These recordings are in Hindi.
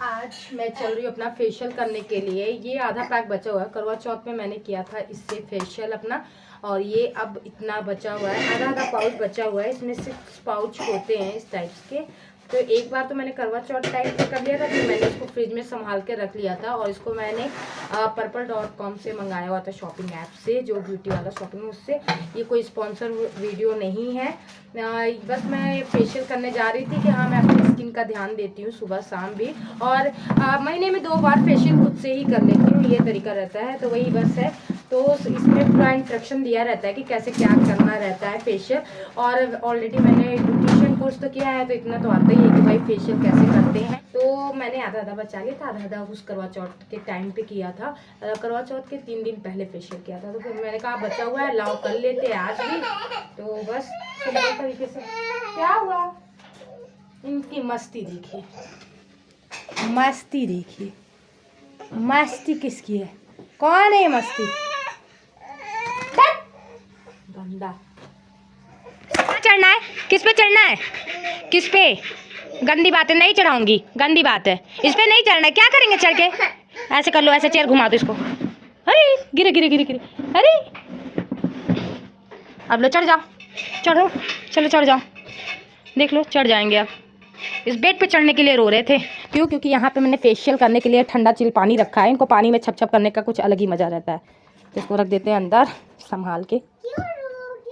आज मैं चल रही हूँ अपना फेशियल करने के लिए। ये आधा पैक बचा हुआ है, करवा चौथ में मैंने किया था इससे फेशियल अपना, और ये अब इतना बचा हुआ है, आधा आधा पाउच बचा हुआ है। इसमें 6 पाउच होते हैं इस टाइप्स के। तो एक बार तो मैंने करवा चौथ टाइप से कर लिया था, फिर मैंने इसको फ्रिज में संभाल के रख लिया था। और इसको मैंने purple.com से मंगाया हुआ था, शॉपिंग ऐप से, जो ब्यूटी वाला शॉपिंग, उससे। ये कोई स्पॉन्सर वीडियो नहीं है, बस मैं फेशियल करने जा रही थी कि हाँ मैं अपनी स्किन का ध्यान देती हूँ सुबह शाम भी, और महीने में 2 बार फेशियल खुद से ही कर लेती हूँ, ये तरीका रहता है। तो वही बस है। तो इसमें पूरा इंस्ट्रक्शन दिया रहता है कि कैसे क्या करना रहता है फेशियल। और ऑलरेडी मैंने ब्यूटिशियन कोर्स तो किया है, तो इतना तो आता ही है कि भाई फेशियल कैसे करते हैं। तो मैंने आधा आधा बचा लिया था, आधा आधा उस करवा चौथ के टाइम पे किया था। करवा चौथ के 3 दिन पहले फेशियल किया था, तो फिर मैंने कहा बचा हुआ है, लाओ कर लेते हैं आज भी। तो बस सिंपल तरीके से। क्या हुआ? इनकी मस्ती देखिए, मस्ती देखिए, मस्ती किसकी है? कौन है ये मस्ती? गंदा। चढ़ना है? किस पे चढ़ना है? किस पे? गंदी बात है, नहीं चढ़ाऊंगी, गंदी बात है। इस पे नहीं चढ़ना है। क्या करेंगे चढ़ के? ऐसे कर लो, ऐसे चेयर घुमा दो इसको। अरे गिरे गिरे गिरे गिरे, अरे अब लो चढ़ जाओ, चढ़ो, चलो चढ़ जाओ, देख लो चढ़ जाएंगे। अब इस बेड पे चढ़ने के लिए रो रहे थे। क्यों? क्योंकि यहाँ पे मैंने फेशियल करने के लिए ठंडा चिल पानी रखा है। इनको पानी में छप छप करने का कुछ अलग ही मज़ा रहता है। तो इसको रख देते हैं अंदर संभाल के।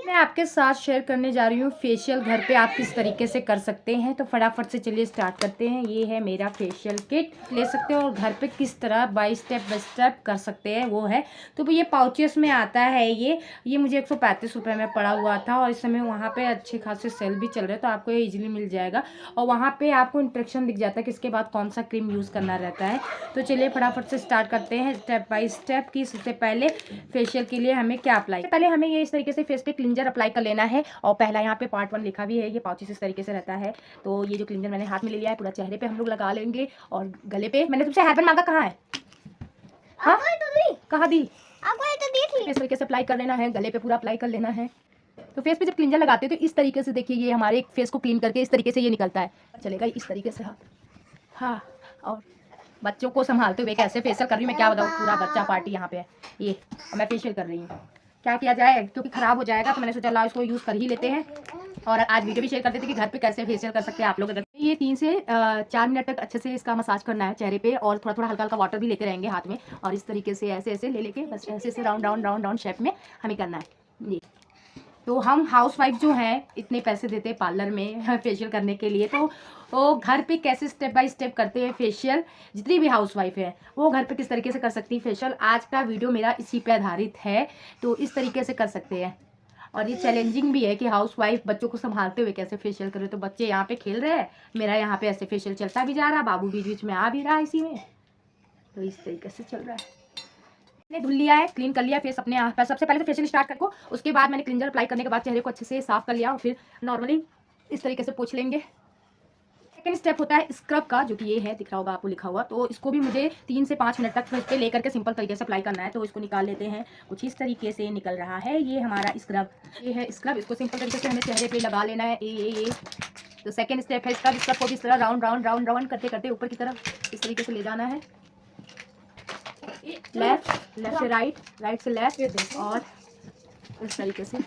मैं आपके साथ शेयर करने जा रही हूँ फेशियल घर पे आप किस तरीके से कर सकते हैं। तो फटाफट से चलिए स्टार्ट करते हैं। ये है मेरा फेशियल किट, ले सकते हो, और घर पे किस तरह बाय स्टेप कर सकते हैं वो है। तो ये पाउचेस में आता है। ये मुझे 135 रुपये में पड़ा हुआ था, और इस समय वहाँ पे अच्छे खासे सेल भी चल रहे हैं, तो आपको ये ईजिली मिल जाएगा। और वहाँ पर आपको इंस्ट्रक्शन दिख जाता है कि इसके बाद कौन सा क्रीम यूज़ करना रहता है। तो चलिए फटाफट से स्टार्ट करते हैं स्टेप बाय स्टेप की। सबसे पहले फेशियल के लिए हमें क्या अप्लाई, पहले हमें ये इस तरीके से फेस पे क्लींजर अप्लाई कर लेना है। और पहला यहाँ पे पार्ट 1 लिखा भी है, ये पाउचेस इस तरीके से रहता है। तो ये जो क्लींजर मैंने हाथ में ले लिया है, पूरा चेहरे पे हम लोग लगा लेंगे, और गले पे। मैंने तुमसे हेयर बैंड मांगा, कहाँ है? हाँ कहाँ दी? इस तरीके से अप्लाई कर लेना है, गले पे पूरा अप्लाई कर लेना है। तो फेस पे जब क्लींजर लगाते हैं तो इस तरीके से देखिए, ये हमारे फेस को क्लीन करके इस तरीके से ये निकलता है, चलेगा इस तरीके से। हाँ, और बच्चों को संभालते हुए कैसे फेशियल कर रही हूँ मैं, क्या बताऊँ, पूरा बच्चा पार्टी यहाँ पे है ये, और मैं फेशियल कर रही हूँ। क्या किया जाए, क्योंकि ख़राब हो जाएगा, तो मैंने सोचा लाओ इसको यूज़ कर ही लेते हैं। और आज वीडियो भी शेयर कर देते हैं कि घर पे कैसे फेशियल कर सकते हैं आप लोग। अगर ये 3 से 4 मिनट तक अच्छे से इसका मसाज करना है चेहरे पे, और थोड़ा थोड़ा हल्का हल्का वाटर भी लेते रहेंगे हाथ में, और इस तरीके से ऐसे ऐसे ले लेके बस ऐसे ऐसे राउंड शेप में हमें करना है ये। तो हम हाउसवाइफ जो हैं इतने पैसे देते हैं पार्लर में फेशियल करने के लिए, तो वो घर पे कैसे स्टेप बाय स्टेप करते हैं फेशियल, जितनी भी हाउसवाइफ है वो घर पे किस तरीके से कर सकती है फेशियल। आज का वीडियो मेरा इसी पे आधारित है, तो इस तरीके से कर सकते हैं। और ये चैलेंजिंग भी है कि हाउसवाइफ बच्चों को संभालते हुए कैसे फेशियल करे। तो बच्चे यहाँ पे खेल रहे हैं, मेरा यहाँ पे ऐसे फेशियल चलता भी जा रहा है, बाबू बीच बीच में आ भी रहा है इसी में। तो इस तरीके से चल रहा है। मैंने धुल लिया है, क्लीन कर लिया फेस अपने आप पर। सबसे पहले तो फेशियल स्टार्ट करको, उसके बाद मैंने क्लींजर अप्लाई करने के बाद चेहरे को अच्छे से साफ कर लिया, और फिर नॉर्मली इस तरीके से पोंछ लेंगे। सेकंड स्टेप होता है स्क्रब का, जो कि ये है, दिख रहा होगा आपको लिखा हुआ। तो इसको भी मुझे 3 से 5 मिनट तक फेस पे लेकर के सिंपल तरीके से अप्लाई करना है। तो इसको निकाल लेते हैं, कुछ इस तरीके से निकल रहा है। ये हमारा स्क्रब, ये है स्क्रब। इसको सिंपल तरीके से हमें चेहरे पे लगा लेना है। ये तो सेकंड स्टेप है स्क्रब। स्क्रब को भी इस तरह राउंड करते करते ऊपर की तरफ इस तरीके से ले जाना है। लेफ्ट से राइट से लेफ्ट, और इस तरीके से।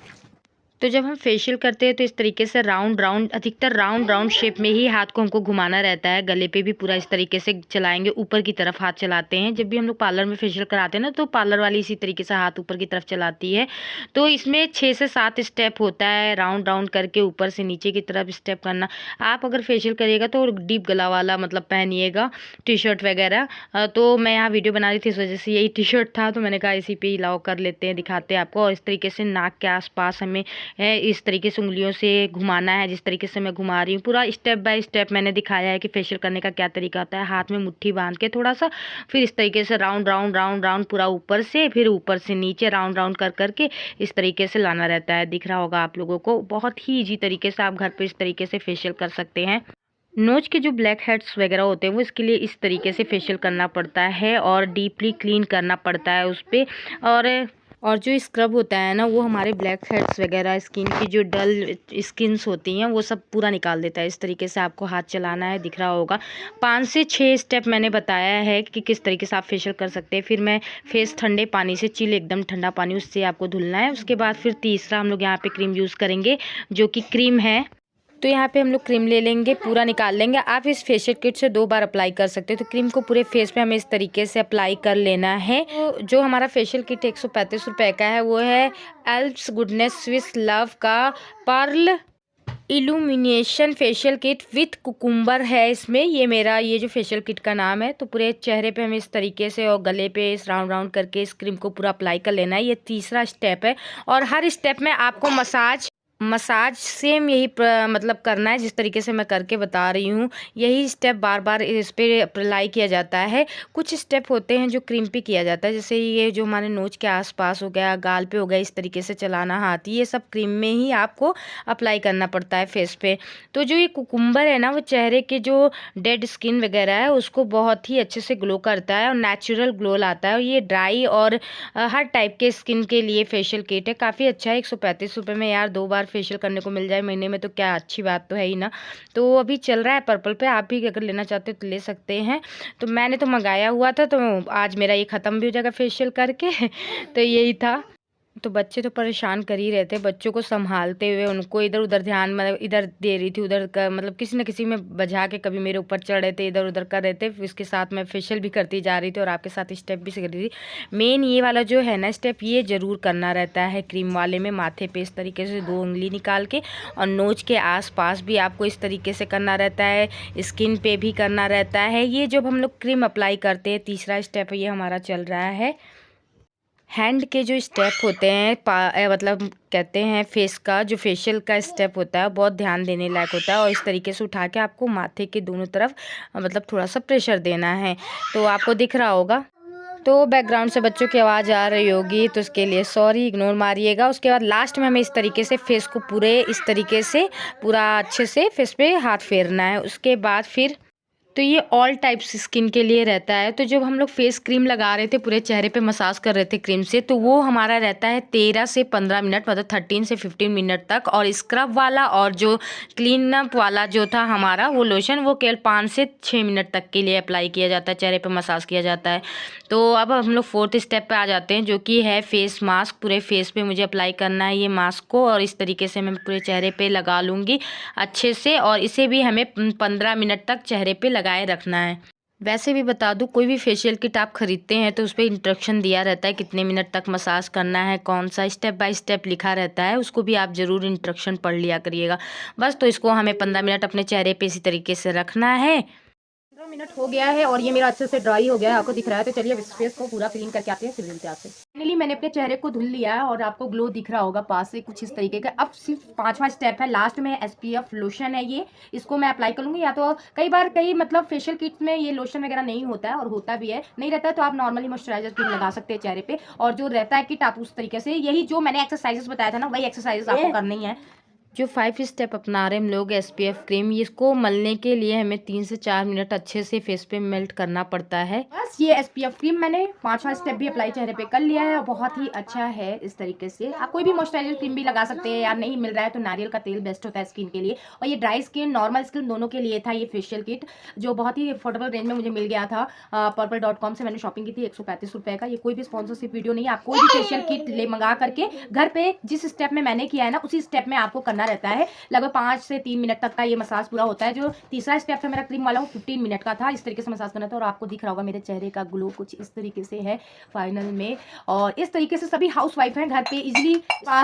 तो जब हम फेशियल करते हैं तो इस तरीके से अधिकतर राउंड शेप में ही हाथ को हमको घुमाना रहता है। गले पे भी पूरा इस तरीके से चलाएंगे, ऊपर की तरफ हाथ चलाते हैं। जब भी हम लोग पार्लर में फेशियल कराते हैं ना, तो पार्लर वाली इसी तरीके से हाथ ऊपर की तरफ चलाती है। तो इसमें 6 से 7 स्टेप होता है, राउंड करके ऊपर से नीचे की तरफ स्टेप करना। आप अगर फेशियल करिएगा तो डीप गला वाला मतलब पहनिएगा, टी शर्ट वगैरह। तो मैं यहाँ वीडियो बना रही थी, इस वजह से यही टी शर्ट था, तो मैंने कहा इसी पे लाओ कर लेते हैं, दिखाते हैं आपको। और इस तरीके से नाक के आसपास हमें है इस तरीके से उंगलियों से घुमाना है, जिस तरीके से मैं घुमा रही हूँ। पूरा स्टेप बाय स्टेप मैंने दिखाया है कि फेशियल करने का क्या तरीका होता है। हाथ में मुट्ठी बांध के थोड़ा सा, फिर इस तरीके से राउंड पूरा ऊपर से, फिर ऊपर से नीचे राउंड कर करके इस तरीके से लाना रहता है। दिख रहा होगा आप लोगों को। बहुत ही ईजी तरीके से आप घर पे इस तरीके से फेशियल कर सकते हैं। नोज के जो ब्लैक हेड्स वगैरह होते हैं वो इसके लिए इस तरीके से फेशियल करना पड़ता है, और डीपली क्लीन करना पड़ता है उस पर। और और जो स्क्रब होता है ना, वो हमारे ब्लैक हेड्स वगैरह, स्किन की जो डल स्किन्स होती हैं वो सब पूरा निकाल देता है। इस तरीके से आपको हाथ चलाना है, दिख रहा होगा। 5 से 6 स्टेप मैंने बताया है कि किस तरीके से आप फेशियल कर सकते हैं। फिर मैं फेस ठंडे पानी से, चिल एकदम ठंडा पानी, उससे आपको धुलना है। उसके बाद फिर तीसरा हम लोग यहाँ पे क्रीम यूज़ करेंगे, जो कि क्रीम है। तो यहाँ पे हम लोग क्रीम ले लेंगे, पूरा निकाल लेंगे। आप इस फेशियल किट से 2 बार अप्लाई कर सकते हैं। तो क्रीम को पूरे फेस पे हमें इस तरीके से अप्लाई कर लेना है। तो जो हमारा फेशियल किट 135 रुपये का है, वो है एल्प्स गुडनेस स्विस लव का pearl illumination facial kit with cucumber है इसमें। ये जो फेशियल किट का नाम है। तो पूरे चेहरे पे हमें इस तरीके से और गले पे इस राउंड राउंड करके इस क्रीम को पूरा अप्लाई कर लेना है। ये तीसरा स्टेप है और हर स्टेप में आपको मसाज सेम यही मतलब करना है जिस तरीके से मैं करके बता रही हूँ। यही स्टेप बार बार इस पे अप्लाई किया जाता है। कुछ स्टेप होते हैं जो क्रीम पे किया जाता है, जैसे ये जो हमारे नोच के आसपास हो गया, गाल पे हो गया, इस तरीके से चलाना हाथ, ये सब क्रीम में ही आपको अप्लाई करना पड़ता है फेस पे। तो जो ये कुकुम्बर है ना, वो चेहरे के जो डेड स्किन वगैरह है उसको बहुत ही अच्छे से ग्लो करता है और नेचुरल ग्लो लाता है। और ये ड्राई और हर टाइप के स्किन के लिए फेशियल किट है। काफ़ी अच्छा है। 135 रुपये में यार 2 बार फेशियल करने को मिल जाए महीने में, तो क्या अच्छी बात तो है ही ना। तो अभी चल रहा है पर्पल पे, आप भी अगर लेना चाहते हो तो ले सकते हैं। तो मैंने तो मंगाया हुआ था, तो आज मेरा ये ख़त्म भी हो जाएगा फेशियल करके। तो यही था। तो बच्चे तो परेशान कर ही रहे थे। बच्चों को संभालते हुए उनको इधर उधर ध्यान, मतलब इधर दे रही थी, उधर का मतलब किसी न किसी में बजा के कभी मेरे ऊपर चढ़ रहे थे, इधर उधर कर रहे थे। इसके साथ मैं फेशियल भी करती जा रही थी और आपके साथ स्टेप भी कर रही थी। मेन ये वाला जो है ना स्टेप, ये ज़रूर करना रहता है क्रीम वाले में। माथे पे इस तरीके से 2 उंगली निकाल के, और नोच के आसपास भी आपको इस तरीके से करना रहता है, स्किन पे भी करना रहता है। ये जब हम लोग क्रीम अप्लाई करते हैं, तीसरा स्टेप ये हमारा चल रहा है। हैंड के जो स्टेप होते हैं, मतलब कहते हैं फेस का जो फेशियल का स्टेप होता है, बहुत ध्यान देने लायक होता है। और इस तरीके से उठा के आपको माथे के दोनों तरफ मतलब थोड़ा सा प्रेशर देना है। तो आपको दिख रहा होगा। तो बैकग्राउंड से बच्चों की आवाज़ आ रही होगी, तो उसके लिए सॉरी, इग्नोर मारिएगा। उसके बाद लास्ट में हमें इस तरीके से फेस को पूरे इस तरीके से पूरा अच्छे से फेस पे हाथ फेरना है। उसके बाद फिर तो ये ऑल टाइप्स स्किन के लिए रहता है। तो जब हम लोग फेस क्रीम लगा रहे थे, पूरे चेहरे पे मसाज कर रहे थे क्रीम से, तो वो हमारा रहता है 13 से 15 मिनट, मतलब 13 से 15 मिनट तक। और स्क्रब वाला और जो क्लीन अप वाला जो था हमारा वो लोशन, वो केवल 5 से 6 मिनट तक के लिए अप्लाई किया जाता है, चेहरे पे मसाज किया जाता है। तो अब हम लोग 4th स्टेप पे आ जाते हैं, जो कि है फेस मास्क। पूरे फेस पे मुझे अप्लाई करना है ये मास्क को, और इस तरीके से मैं पूरे चेहरे पे लगा लूँगी अच्छे से। और इसे भी हमें 15 मिनट तक चेहरे पे लगाए रखना है। वैसे भी बता दूं, कोई भी फेशियल किट आप खरीदते हैं तो उस पर इंस्ट्रक्शन दिया रहता है कितने मिनट तक मसाज करना है, कौन सा स्टेप बाय स्टेप लिखा रहता है, उसको भी आप ज़रूर इंस्ट्रक्शन पढ़ लिया करिएगा बस। तो इसको हमें 15 मिनट अपने चेहरे पे इसी तरीके से रखना है। 15 मिनट हो गया है और ये मेरा अच्छे से ड्राई हो गया है, आपको दिख रहा है। तो चलिए इस फेस को पूरा क्लीन करके आते हैं, फिर मिलते हैं आपसे। फाइनली मैंने अपने चेहरे को धुल लिया है और आपको ग्लो दिख रहा होगा पास से कुछ इस तरीके का। अब सिर्फ 5वां स्टेप है, लास्ट में SPF लोशन है ये, इसको मैं अप्लाई कर लूँगी। या तो कई मतलब फेशियल किट्स में ये लोशन वगैरह नहीं होता है, और होता भी है नहीं रहता है, तो आप नॉर्मली मॉइस्चराइजर क्रीम लगा सकते हैं चेहरे पे। और जो रहता है किट, आप उस तरीके से यही जो मैंने एक्सरसाइजेस बताया था ना, वही एक्सरसाइजेस आपको करनी है। जो 5 स्टेप अपना रहे हम लोग SPF क्रीम, इसको मलने के लिए हमें 3 से 4 मिनट अच्छे से फेस पे मेल्ट करना पड़ता है। बस ये SPF क्रीम मैंने 5वां स्टेप भी अप्लाई चेहरे पे कर लिया है, बहुत ही अच्छा है। इस तरीके से आप कोई भी मॉइस्चराइजर क्रीम भी लगा सकते हैं, यार नहीं मिल रहा है तो नारियल का तेल बेस्ट होता है स्किन के लिए। और ये ड्राई स्किन, नॉर्मल स्किन दोनों के लिए था ये फेशियल किट, जो बहुत ही अफोर्डेबल रेंज में मुझे मिल गया था। purple.com से मैंने शॉपिंग की थी 135 रुपये का। ये कोई भी स्पॉन्सरशिप वीडियो नहीं है, आप कोई भी फेशियल किट ले मंगा करके घर पे जिस स्टेप में मैंने किया है ना, उसी स्टेप में आपको करना रहता है। लगभग 5 से 3 मिनट तक का ये मसाज पूरा होता है। जो तीसरा स्टेप था मेरा क्रीम वाला, वो 15 मिनट का था। इस तरीके से मसाज करना था और आपको दिख रहा होगा मेरे चेहरे का ग्लो कुछ इस तरीके से है फाइनल में। और इस तरीके से सभी हाउसवाइफ हैं घर पे इजीली,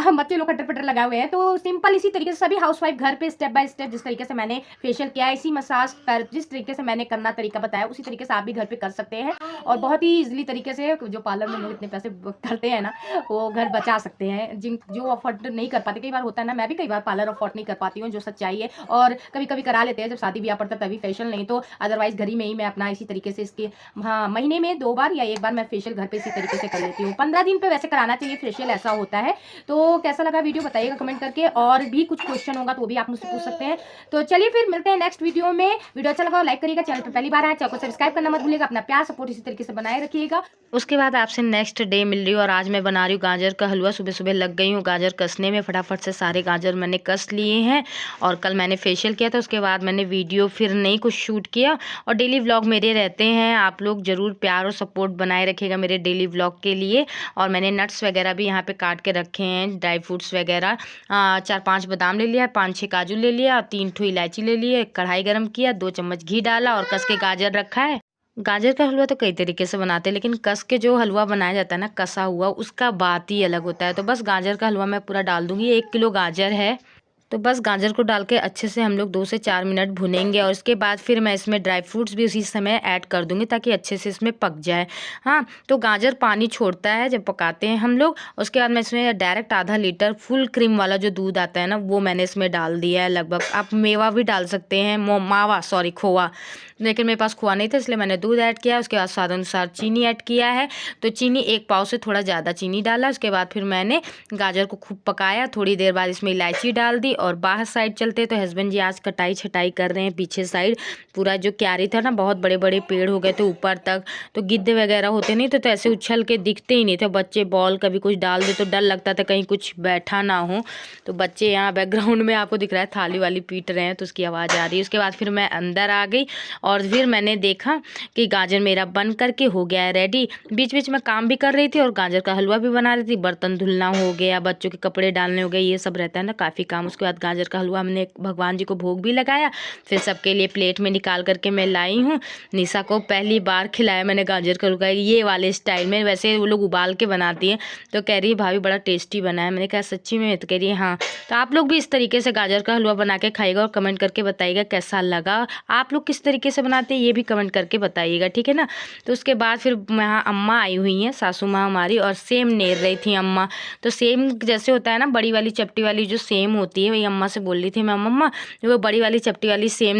बच्चे लोग कटर पटर लगाए हुए हैं, तो सिंपल इसी तरीके से सभी हाउसवाइफ घर पे स्टेप बाय स्टेप जिस तरीके से मैंने फेशियल किया है, इसी मसाज पर जिस तरीके से मैंने करना तरीका बताया, उसी तरीके से आप भी घर पे कर सकते हैं। और बहुत ही इजीली तरीके से, जो पार्लर में लोग इतने पैसे करते हैं ना, वो घर बचा सकते हैं। जो अफोर्ड नहीं कर पाते, कई बार होता है ना, मैं भी कई बार पार्लर अफोर्ड नहीं कर पाती हूँ, जो सच्चाई है। और कभी कभी करा लेते हैं जब शादी ब्याह पड़ता तभी फेशियल, नहीं तो अदरवाइज घर ही में ही मैं अपना इसी तरीके से इसकी हाँ महीने में 2 बार या 1 बार मैं फेशियल घर पे इसी तरीके से कर लेती हूँ। 15 दिन पे वैसे कराना चाहिए फेशियल, ऐसा होता है। तो कैसा लगा वीडियो बताइएगा कमेंट करके, और भी कुछ क्वेश्चन होगा तो भी आप मुझसे पूछ सकते हैं। तो चलिए फिर मिलते हैं नेक्स्ट वीडियो में। वीडियो अच्छा लगा लाइक करिएगा, चैनल पर पहली बार आए चैनल को सब्सक्राइब करना मत भूलिएगा, अपना प्यार सपोर्ट इसी तरीके से बनाए रखिएगा। उसके बाद आपसे नेक्स्ट डे मिल रही हूँ, और आज मैं बना रही हूँ गाजर का हलवा। सुबह सुबह लग गई हूँ गाजर कसने में, फटाफट से सारे गाजर मैंने कस लिए हैं। और कल मैंने फेशियल किया था, उसके बाद मैंने वीडियो फिर नहीं कुछ शूट किया। और डेली व्लॉग मेरे रहते हैं, आप लोग ज़रूर प्यार और सपोर्ट बनाए रखिएगा मेरे डेली व्लॉग के लिए। और मैंने नट्स वगैरह भी यहाँ पे काट के रखे हैं, ड्राई फ्रूट्स वगैरह। 4-5 बादाम ले लिया, 5-6 काजू ले लिया, 3 ठो इलायची ले लिए, कढ़ाई गर्म किया, 2 चम्मच घी डाला और कस के गाजर रखा है। गाजर का हलवा तो कई तरीके से बनाते हैं, लेकिन कस के जो हलवा बनाया जाता है ना, कसा हुआ, उसका बात ही अलग होता है। तो बस गाजर का हलवा मैं पूरा डाल दूंगी। 1 किलो गाजर है, तो बस गाजर को डाल के अच्छे से हम लोग 2 से 4 मिनट भुनेंगे। और उसके बाद फिर मैं इसमें ड्राई फ्रूट्स भी उसी समय ऐड कर दूंगी ताकि अच्छे से इसमें पक जाए। हाँ, तो गाजर पानी छोड़ता है जब पकाते हैं हम लोग। उसके बाद मैं इसमें डायरेक्ट आधा लीटर फुल क्रीम वाला जो दूध आता है ना, वो मैंने इसमें डाल दिया है लगभग। आप मेवा भी डाल सकते हैं, खोआ, लेकिन मेरे पास खोआ नहीं था इसलिए मैंने दूध ऐड किया। उसके बाद स्वाद अनुसार चीनी ऐड किया है, तो चीनी 1 पाव से थोड़ा ज़्यादा चीनी डाला। उसके बाद फिर मैंने गाजर को खूब पकाया। थोड़ी देर बाद इसमें इलायची डाल दी। और बाहर साइड चलते तो हस्बैंड जी आज कटाई छटाई कर रहे हैं पीछे साइड। पूरा जो क्यारी था ना, बहुत बड़े बड़े पेड़ हो गए थे ऊपर तक, तो गिद्दे वगैरह होते नहीं तो ऐसे उछल के दिखते ही नहीं थे। बच्चे बॉल कभी कुछ डाल दे तो डर लगता था कहीं कुछ बैठा ना हो। तो बच्चे यहाँ बैकग्राउंड में आपको दिख रहा है थाली वाली पीट रहे हैं, तो उसकी आवाज़ आ रही है। उसके बाद फिर मैं अंदर आ गई और फिर मैंने देखा कि गाजर मेरा बन करके हो गया है रेडी। बीच बीच में काम भी कर रही थी और गाजर का हलवा भी बना रही थी। बर्तन धुलना हो गया, बच्चों के कपड़े डालने हो गए, ये सब रहता है ना काफ़ी काम। उसके बाद गाजर का हलवा हमने भगवान जी को भोग भी लगाया। फिर सबके लिए प्लेट में निकाल करके मैं लाई हूँ। निशा को पहली बार खिलाया मैंने गाजर का हलवा ये वाले स्टाइल में। वैसे वो लोग उबाल के बनाती हैं, तो कह रही है भाभी बड़ा टेस्टी बना है। मैंने कहा सच्ची में? तो कह रही है हाँ। तो आप लोग भी इस तरीके से गाजर का हलवा बना के खाइएगा और कमेंट करके बताइएगा कैसा लगा। आप लोग किस तरीके से बनाते हैं ये भी कमेंट करके बताइएगा, ठीक है ना। तो उसके बाद फिर यहाँ अम्मा आई हुई हैं, सासू माँ हमारी, और सेम नेर रही थी अम्मा। तो सेम जैसे होता है ना, बड़ी वाली चपटी वाली जो सेम होती है, वही अम्मा से बोल रही थी मैं, मम्मा वो बड़ी वाली चपटी वाली सेम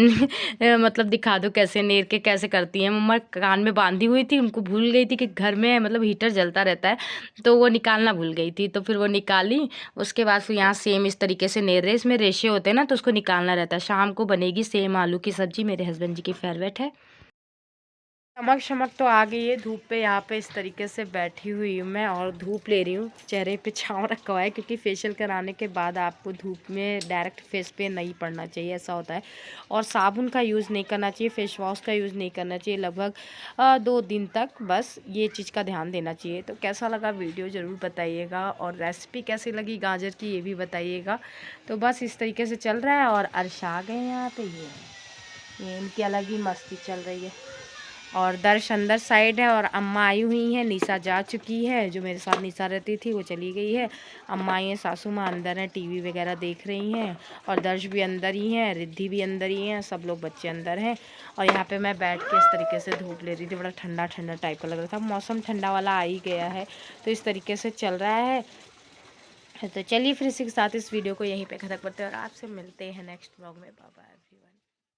मतलब दिखा दो कैसे नेर के कैसे करती हैं। मम्मा कान में बांधी हुई थी, उनको भूल गई थी कि घर में मतलब हीटर जलता रहता है, तो वो निकालना भूल गई थी। तो फिर वो निकाली। उसके बाद फिर यहाँ सेम इस तरीके से नेर रहे, इसमें रेशे होते हैं ना, तो उसको निकालना रहता है। शाम को बनेगी सेम आलू की सब्जी, मेरे हस्बैंड जी की फेवरेट है। चमक शमक तो आ गई है धूप पे। यहाँ पे इस तरीके से बैठी हुई हूँ मैं और धूप ले रही हूँ। चेहरे पे छाँव रखा हुआ है क्योंकि फेशियल कराने के बाद आपको धूप में डायरेक्ट फेस पे नहीं पड़ना चाहिए, ऐसा होता है। और साबुन का यूज़ नहीं करना चाहिए, फेस वॉश का यूज़ नहीं करना चाहिए लगभग 2 दिन तक, बस ये चीज़ का ध्यान देना चाहिए। तो कैसा लगा वीडियो ज़रूर बताइएगा, और रेसिपी कैसी लगी गाजर की ये भी बताइएगा। तो बस इस तरीके से चल रहा है। और अर्श आ गए यहाँ पे, ये इनकी अलग ही मस्ती चल रही है। और दर्श अंदर साइड है और अम्मा आई हुई हैं। निशा जा चुकी है, जो मेरे साथ निशा रहती थी वो चली गई है। अम्मा आई हैं, सासू माँ अंदर हैं, टीवी वगैरह देख रही हैं। और दर्श भी अंदर ही हैं, रिद्धि भी अंदर ही हैं, सब लोग बच्चे अंदर हैं। और यहाँ पे मैं बैठ के इस तरीके से धूप ले रही थी। बड़ा ठंडा ठंडा टाइप का लग रहा था, मौसम ठंडा वाला आ ही गया है, तो इस तरीके से चल रहा है। तो चलिए फिर इसी के साथ इस वीडियो को यहीं पे ख़त्म करते हैं और आपसे मिलते हैं नेक्स्ट व्लॉग में। Bye bye.